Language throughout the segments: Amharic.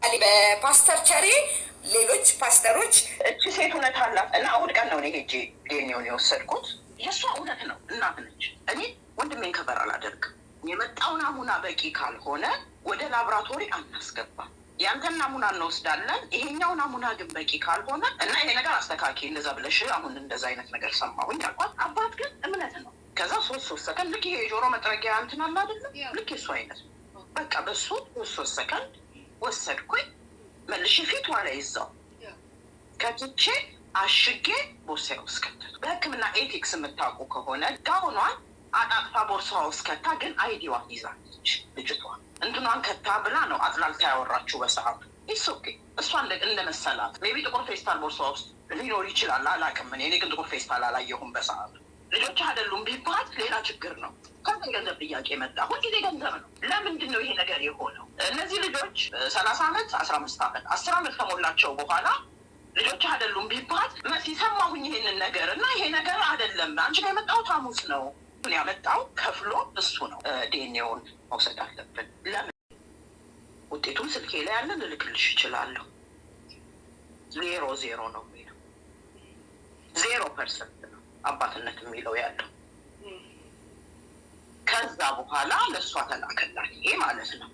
በፓስተር ቸሬ ሌሎች ፓስተሮች እቺ ሴት እውነት አላት እና እሑድ ቀን ነው እኔ ሄጄ ዴኒውን የወሰድኩት። የእሷ እውነት ነው፣ እናት ነች። እኔ ወንድሜን ከበር አላደርግም። የመጣው ናሙና በቂ ካልሆነ ወደ ላብራቶሪ አናስገባም። ያንተን ናሙና እንወስዳለን። ይሄኛው ናሙና ግን በቂ ካልሆነ እና ይሄ ነገር አስተካኪ እንደዛ ብለሽ አሁን እንደዛ አይነት ነገር ሰማሁኝ አልኳት። አባት ግን እምነት ነው። ከዛ ሶስት ሰከንድ ልክ ይሄ የጆሮ መጥረጊያ እንትን አለ አይደለም፣ ልክ የሱ አይነት በቃ በሱ ሶስት ሰከንድ ወሰድኩኝ። መልሼ ፊቷ ላይ ይዛው ከትቼ አሽጌ ቦርሳዬ ውስጥ ከተትኩ። በሕክምና ኤቲክስ የምታውቁ ከሆነ ጋውኗን አጣጥፋ ቦርሳዋ ውስጥ ከታ፣ ግን አይዲዋን ይዛለች ልጅቷ። እንትኗን ከታ ብላ ነው አጥላልታ ያወራችሁ በሰዓቱ። ኦኬ እሷ እንደመሰላት ሜቢ ጥቁር ፌስታል ቦርሳ ውስጥ ሊኖር ይችላል፣ አላውቅም። እኔ ግን ጥቁር ፌስታል አላየሁም በሰዓቱ። ልጆች አይደሉም ቢባል ሌላ ችግር ነው። ከዛ የገንዘብ ጥያቄ መጣ። ሁልጊዜ ገንዘብ ነው። ለምንድን ነው ይሄ ነገር የሆነው? እነዚህ ልጆች 30 ዓመት 15 ዓመት 10 ዓመት ከሞላቸው በኋላ ልጆች አይደሉም ቢባል ሲሰማሁኝ ይሄንን ነገር እና ይሄ ነገር አይደለም አንቺ ጋር የመጣሁት ሐሙስ ነው ያመጣው ከፍሎ እሱ ነው ዲኤንኤውን መውሰድ አለብን። ለምን ውጤቱም ስልኬ ላይ ያለ ልልክልሽ ይችላለሁ። 0 ነው የሚለው 0% ነው አባትነት የሚለው ያለው። ከዛ በኋላ ለእሷ ተላከላት ይሄ ማለት ነው።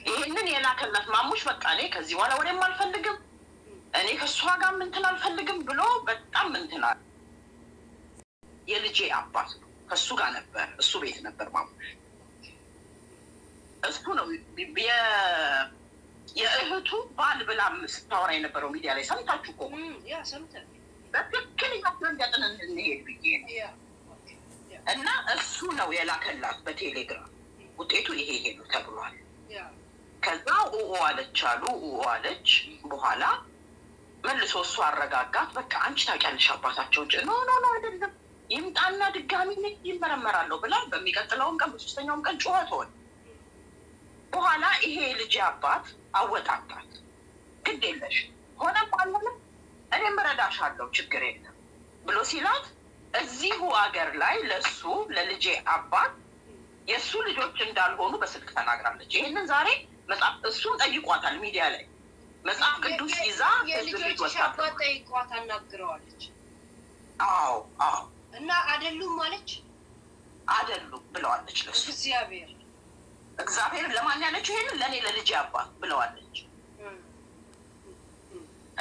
ይሄንን የላከላት ማሙሽ በቃ እኔ ከዚህ በኋላ ወደም አልፈልግም፣ እኔ ከእሷ ጋር ምንትን አልፈልግም ብሎ በጣም ምንትን አለ። የልጄ አባት ነው፣ ከእሱ ጋር ነበር፣ እሱ ቤት ነበር ማሙሽ። እሱ ነው የእህቱ ባል ብላ ስታወራ የነበረው ሚዲያ ላይ ሰምታችሁ እኮ በትክክል ያስረዳጥን እንሄድ ብዬ ነው። እና እሱ ነው የላከላት በቴሌግራም ውጤቱ ይሄ ነው ተብሏል። ከዛ አለች አሉ አለች። በኋላ መልሶ እሱ አረጋጋት። በቃ አንቺ ታውቂያለሽ አባታቸውን ኖ አይደለም ይምጣና ድጋሚ ይመረመራለሁ ብላ በሚቀጥለውም ቀን በሶስተኛውም ቀን ጩኸት ሆነ። በኋላ ይሄ ልጅ አባት አወጣጣት። ግድ የለሽ ሆነም አልሆነም እኔም እረዳሻለሁ ችግር የለም ብሎ ሲላት እዚሁ አገር ላይ ለሱ ለልጄ አባት የእሱ ልጆች እንዳልሆኑ በስልክ ተናግራለች። ይህንን ዛሬ መጽሐፍ እሱም ጠይቋታል ሚዲያ ላይ መጽሐፍ ቅዱስ ይዛ የልጆች አባት ጠይቋት አናግረዋለች። አዎ እና አይደሉም ማለች አይደሉም ብለዋለች። ለሱ እግዚአብሔር ለማን ያለችው ይሄንን ለእኔ ለልጄ አባት ብለዋለች።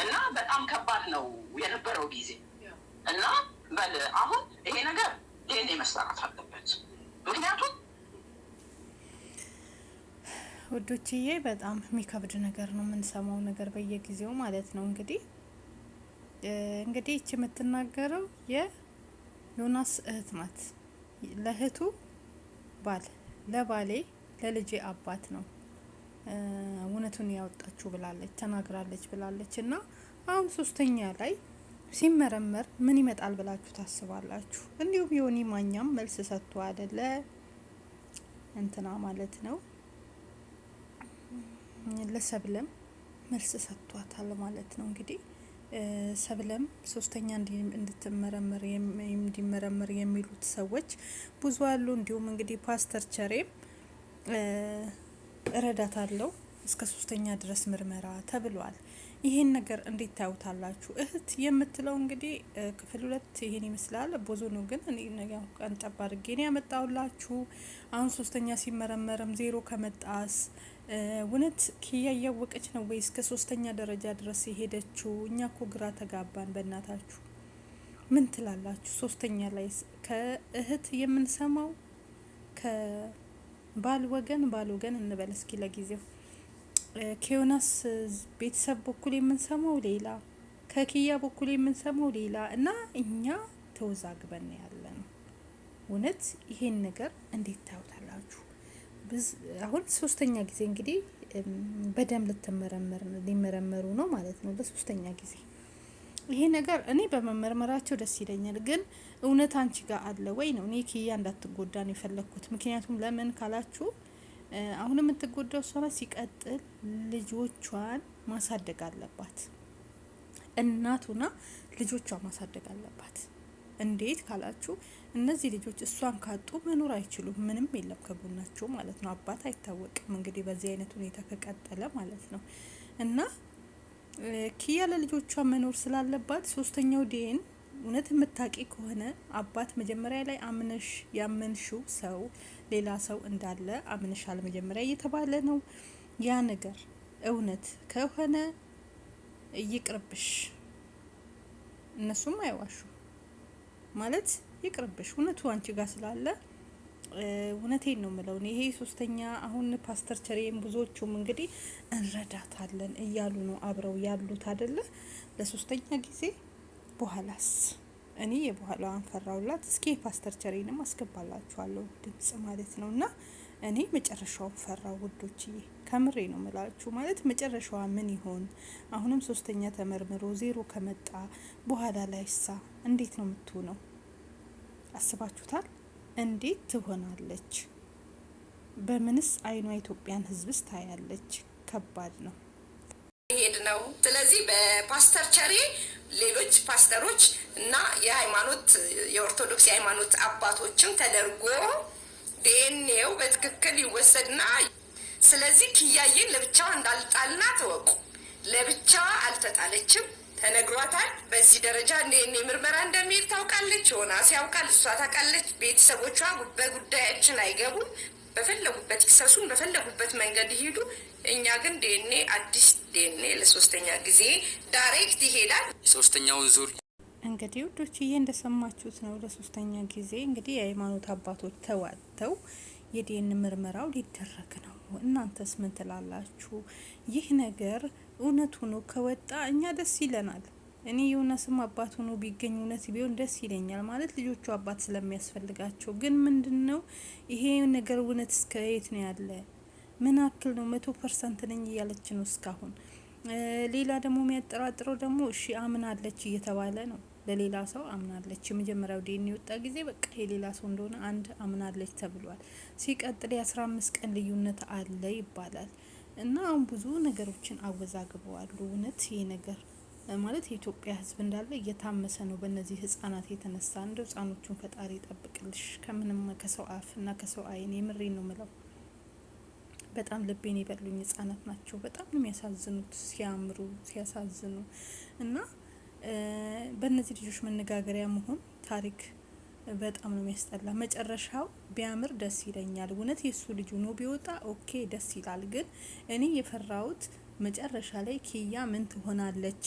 እና በጣም ከባድ ነው የነበረው ጊዜ እና በል አሁን ይሄ ነገር ዲኤንኤ መሰራት አለበት። ምክንያቱም ውዶችዬ በጣም የሚከብድ ነገር ነው የምንሰማው ነገር በየጊዜው ማለት ነው። እንግዲህ ይህች የምትናገረው የዮናስ እህት ናት። ለእህቱ ባል ለባሌ ለልጄ አባት ነው እውነቱን ያወጣችሁ ብላለች ተናግራለች ብላለች። እና አሁን ሶስተኛ ላይ ሲመረመር ምን ይመጣል ብላችሁ ታስባላችሁ? እንዲሁም ዮኒ ማኛም መልስ ሰጥቶ አይደለ እንትና ማለት ነው ለሰብለም መልስ ሰጥቷታል ማለት ነው። እንግዲህ ሰብለም ሶስተኛ እንዲመረመር የሚሉት ሰዎች ብዙ አሉ። እንዲሁም እንግዲህ ፓስተር ቸሬም እረዳታለሁ እስከ ሶስተኛ ድረስ ምርመራ ተብሏል። ይሄን ነገር እንዴት ታዩታላችሁ? እህት የምትለው እንግዲህ ክፍል 2 ይሄን ይመስላል። ብዙ ነው ግን እኔ ነገር ቀንጨብ አድርጌ ነው ያመጣሁላችሁ። አሁን ሶስተኛ ሲመረመርም 0 ከመጣስ እውነት ኪያ እያወቀች ነው ወይ እስከ ሶስተኛ ደረጃ ድረስ የሄደችው? እኛ እኮ ግራ ተጋባን። በእናታችሁ ምን ትላላችሁ? ሶስተኛ ላይ ከእህት የምንሰማው ከባል ወገን እንበል እስኪ ለጊዜው ከዮናስ ቤተሰብ በኩል የምንሰማው ሌላ፣ ከኪያ በኩል የምንሰማው ሌላ እና እኛ ተወዛግበን ያለ ነው። እውነት ይሄን ነገር እንዴት ታዩታላችሁ? አሁን ሶስተኛ ጊዜ እንግዲህ በደም ሊመረመሩ ነው ማለት ነው። ለሶስተኛ ጊዜ ይሄ ነገር እኔ በመመርመራቸው ደስ ይለኛል። ግን እውነት አንቺ ጋር አለ ወይ ነው። እኔ ኪያ እንዳትጎዳ ነው የፈለግኩት። ምክንያቱም ለምን ካላችሁ አሁን የምትጎዳው እሷ ናት። ሲቀጥል ልጆቿን ማሳደግ አለባት። እናቱና ልጆቿን ማሳደግ አለባት። እንዴት ካላችሁ እነዚህ ልጆች እሷን ካጡ መኖር አይችሉም። ምንም የለም ከጎናቸው ማለት ነው። አባት አይታወቅም እንግዲህ በዚህ አይነት ሁኔታ ከቀጠለ ማለት ነው። እና ኪያ ለልጆቿ መኖር ስላለባት ሶስተኛው ዴን እውነት የምታቂ ከሆነ አባት መጀመሪያ ላይ አምነሽ ያመንሽው ሰው ሌላ ሰው እንዳለ አምነሻል መጀመሪያ እየተባለ ነው። ያ ነገር እውነት ከሆነ ይቅርብሽ። እነሱም አይዋሹ ማለት ይቅርብሽ። እውነቱ አንቺ ጋር ስላለ እውነቴን ነው ምለው። ይሄ ሶስተኛ አሁን ፓስተር ቸሬም ብዙዎቹም እንግዲህ እንረዳታለን እያሉ ነው አብረው ያሉት አይደለ? ለሶስተኛ ጊዜ በኋላስ እኔ የበኋላዋን ፈራውላት። እስኪ የፓስተር ቸሬንም አስገባላችኋለሁ ድምጽ ማለት ነው። እና እኔ መጨረሻውን ፈራው ውዶችዬ፣ ከምሬ ነው ምላችሁ። ማለት መጨረሻዋ ምን ይሆን? አሁንም ሶስተኛ ተመርምሮ ዜሮ ከመጣ በኋላ ላይሳ እንዴት ነው የምትሆነው? አስባችሁታል? እንዴት ትሆናለች? በምንስ አይኗ ኢትዮጵያን ሕዝብስ ታያለች? ከባድ ነው። ሄድ ነው። ስለዚህ በፓስተር ቸሬ ሌሎች ፓስተሮች እና የሃይማኖት የኦርቶዶክስ የሃይማኖት አባቶችም ተደርጎ ዲኤንኤው በትክክል ይወሰድና ስለዚህ ኪያዬን ለብቻዋ እንዳልጣልና ተወቁ። ለብቻዋ አልተጣለችም፣ ተነግሯታል። በዚህ ደረጃ ዲኤንኤ ምርመራ እንደሚሄድ ታውቃለች። ዮናስ ያውቃል፣ እሷ ታውቃለች። ቤተሰቦቿ በጉዳያችን አይገቡም። በፈለጉበት ይክሰሱን፣ በፈለጉበት መንገድ ይሄዱ። እኛ ግን ዲኤንኤ አዲስ ዲኤንኤ ለሶስተኛ ጊዜ ዳይሬክት ይሄዳል። ሶስተኛውን ዙር እንግዲህ ውዶችዬ እንደሰማችሁት ነው። ለሶስተኛ ጊዜ እንግዲህ የሃይማኖት አባቶች ተዋተው የዲኤን ምርመራው ሊደረግ ነው። እናንተስ ምን ትላላችሁ? ይህ ነገር እውነት ሆኖ ከወጣ እኛ ደስ ይለናል። እኔ ዮናስም አባት ሆኖ ቢገኝ እውነት ቢሆን ደስ ይለኛል። ማለት ልጆቹ አባት ስለሚያስፈልጋቸው። ግን ምንድነው ይሄ ነገር እውነት እስከ የት ነው ያለ? ምን አክል ነው? 100% ነኝ እያለች ነው እስካሁን። ሌላ ደግሞ የሚያጠራጥረው ደግሞ እሺ አምናለች እየተባለ ነው። ለሌላ ሰው አምናለች። የመጀመሪያው ዲኤንኤ የወጣ ጊዜ በቃ የሌላ ሰው እንደሆነ አንድ አምናለች ተብሏል። ሲቀጥል የ15 ቀን ልዩነት አለ ይባላል። እና አሁን ብዙ ነገሮችን አወዛግበዋሉ። እውነት ይሄ ነገር ማለት የኢትዮጵያ ሕዝብ እንዳለ እየታመሰ ነው በእነዚህ ህጻናት የተነሳ። እንደ ህጻኖቹን ፈጣሪ ይጠብቅልሽ ከምንም ከሰው አፍ እና ከሰው አይን። የምሬ ነው ምለው። በጣም ልቤን የበሉኝ ህጻናት ናቸው። በጣም ነው የሚያሳዝኑት፣ ሲያምሩ ሲያሳዝኑ። እና በእነዚህ ልጆች መነጋገሪያ መሆን ታሪክ በጣም ነው የሚያስጠላ። መጨረሻው ቢያምር ደስ ይለኛል። እውነት የሱ ልጁ ነው ቢወጣ ኦኬ ደስ ይላል። ግን እኔ የፈራሁት መጨረሻ ላይ ኪያ ምን ትሆናለች?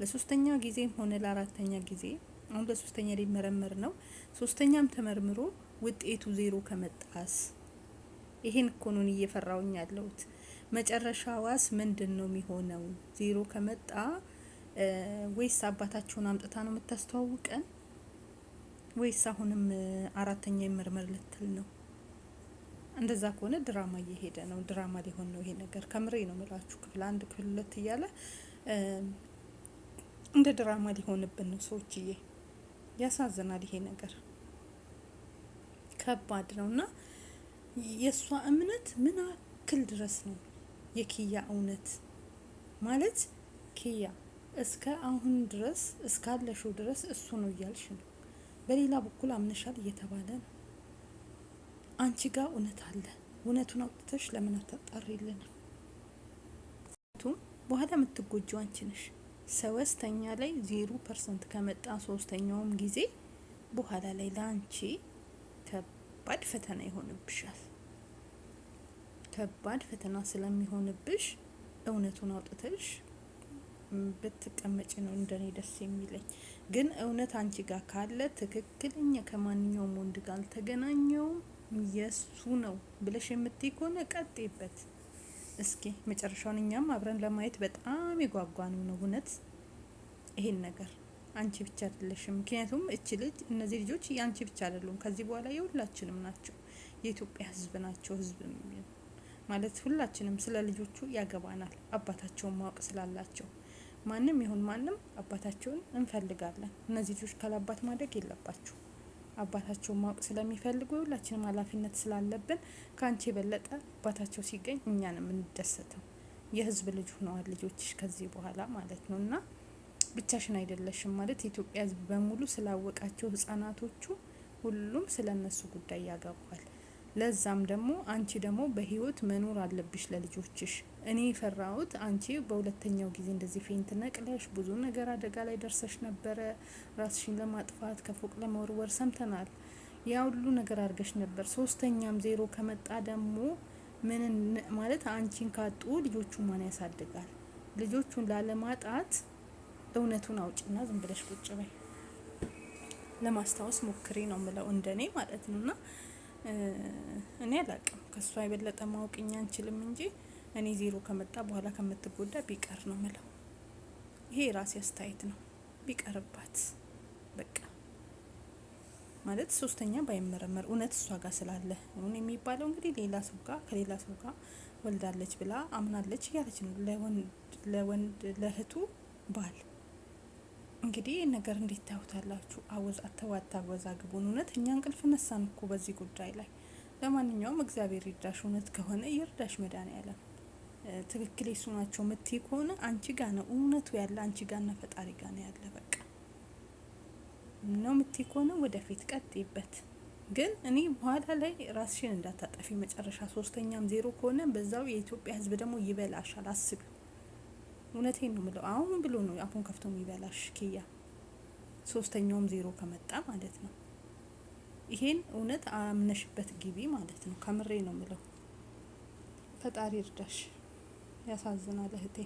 ለሶስተኛ ጊዜም ሆነ ለአራተኛ ጊዜ አሁን ለሶስተኛ ሊመረመር ነው። ሶስተኛም ተመርምሮ ውጤቱ ዜሮ ከመጣስ ይሄን እኮ ነው እየፈራውኝ ያለሁት። መጨረሻዋስ ምንድን ነው የሚሆነው? ዜሮ ከመጣ ወይስ አባታቸውን አምጥታ ነው የምታስተዋውቀን? ወይስ አሁንም አራተኛ ይመርመር ልትል ነው? እንደዛ ከሆነ ድራማ እየሄደ ነው። ድራማ ሊሆን ነው ይሄ ነገር። ከምሬ ነው ምላችሁ። ክፍል 1 ክፍል 2 እያለ እንደ ድራማ ሊሆንብን ነው ሰዎችዬ። ያሳዝናል። ይሄ ነገር ከባድ ነው። እና የእሷ እምነት ምን አክል ድረስ ነው የኪያ እውነት? ማለት ኪያ እስከ አሁን ድረስ እስካለሽው ድረስ እሱ ነው እያልሽ ነው። በሌላ በኩል አምነሻል እየተባለ ነው። አንቺ ጋር እውነት አለ። እውነቱን አውጥተሽ ለምን አታጣሪልን? በኋላ የምትጎጂው አንቺ ነሽ። ሶስተኛ ላይ 0% ከመጣ ሶስተኛውም ጊዜ በኋላ ላይ ለአንቺ ከባድ ፈተና ይሆንብሻል። ከባድ ፈተና ስለሚሆንብሽ እውነቱን አውጥተሽ ብትቀመጭ ነው እንደኔ ደስ የሚለኝ። ግን እውነት አንቺ ጋር ካለ ትክክለኛ ከማንኛውም ወንድ ጋር አልተገናኘውም የሱ ነው ብለሽ የምትይ ከሆነ ቀጥይበት። እስኪ መጨረሻውን እኛም አብረን ለማየት በጣም የጓጓነው ነው እውነት ይሄን ነገር። አንቺ ብቻ አይደለሽም። ምክንያቱም እቺ ልጅ እነዚህ ልጆች የአንቺ ብቻ አይደሉም። ከዚህ በኋላ የሁላችንም ናቸው። የኢትዮጵያ ሕዝብ ናቸው። ሕዝብ ማለት ሁላችንም ስለ ልጆቹ ያገባናል። አባታቸውን ማወቅ ስላላቸው ማንም ይሁን ማንም አባታቸውን እንፈልጋለን። እነዚህ ልጆች ካላባት ማደግ የለባቸው። አባታቸውን ማወቅ ስለሚፈልጉ ሁላችንም ኃላፊነት ስላለብን ከአንቺ የበለጠ አባታቸው ሲገኝ እኛን የምንደሰተው። የህዝብ ልጅ ሆነዋል ልጆችሽ ከዚህ በኋላ ማለት ነው። እና ብቻሽን አይደለሽም ማለት የኢትዮጵያ ሕዝብ በሙሉ ስላወቃቸው ህጻናቶቹ ሁሉም ስለነሱ ጉዳይ ያገባዋል። ለዛም ደግሞ አንቺ ደግሞ በህይወት መኖር አለብሽ ለልጆችሽ። እኔ የፈራሁት አንቺ በሁለተኛው ጊዜ እንደዚህ ፌንት ነቅለሽ ብዙ ነገር አደጋ ላይ ደርሰሽ ነበረ፣ ራስሽን ለማጥፋት ከፎቅ ለመወርወር ሰምተናል። ያ ሁሉ ነገር አድርገሽ ነበር። ሶስተኛም ዜሮ ከመጣ ደግሞ ምን ማለት አንቺን ካጡ ልጆቹ ማን ያሳድጋል? ልጆቹን ላለማጣት እውነቱን አውጭና ዝም ብለሽ ቁጭ በይ። ለማስታወስ ሞክሪ ነው ምለው እንደኔ ማለት ነውና እኔ አላቅም ከሷ የበለጠ ማወቅኛ አንችልም እንጂ እኔ ዜሮ ከመጣ በኋላ ከምትጎዳ ቢቀር ነው ምለው። ይሄ የራሴ አስተያየት ነው። ቢቀርባት በቃ ማለት ሶስተኛ ባይመረመር እውነት እሷ ጋር ስላለ አሁን የሚባለው እንግዲህ ሌላ ሰው ጋር ከሌላ ሰው ጋር ወልዳለች ብላ አምናለች እያለች ነው ለወንድ ለእህቱ ባል። እንግዲህ ነገር እንዴት ታዩታላችሁ? አታወዛግቡን። እውነት እኛ እንቅልፍ ነሳን እኮ በዚህ ጉዳይ ላይ። ለማንኛውም እግዚአብሔር ይርዳሽ። እውነት ከሆነ ይርዳሽ መድኃኒዓለም። ትክክል የሱ ናቸው ምትይ ከሆነ አንቺ ጋር ነው እውነቱ ያለ፣ አንቺ ጋር እና ፈጣሪ ጋር ነው ያለ። በቃ ነው ምትይ ከሆነ ወደፊት ቀጥይበት። ግን እኔ በኋላ ላይ ራስሽን እንዳታጠፊ መጨረሻ ሶስተኛም ዜሮ ከሆነ በዛው የኢትዮጵያ ሕዝብ ደግሞ ይበላሻል። አስቢ። እውነቴን ነው ምለው። አሁን ብሎ ነው አፉን ከፍቶ የሚበላሽ ኪያ። ሶስተኛውም ዜሮ ከመጣ ማለት ነው። ይሄን እውነት አምነሽበት ግቢ ማለት ነው። ከምሬ ነው ምለው። ፈጣሪ እርዳሽ። ያሳዝናል እህቴ።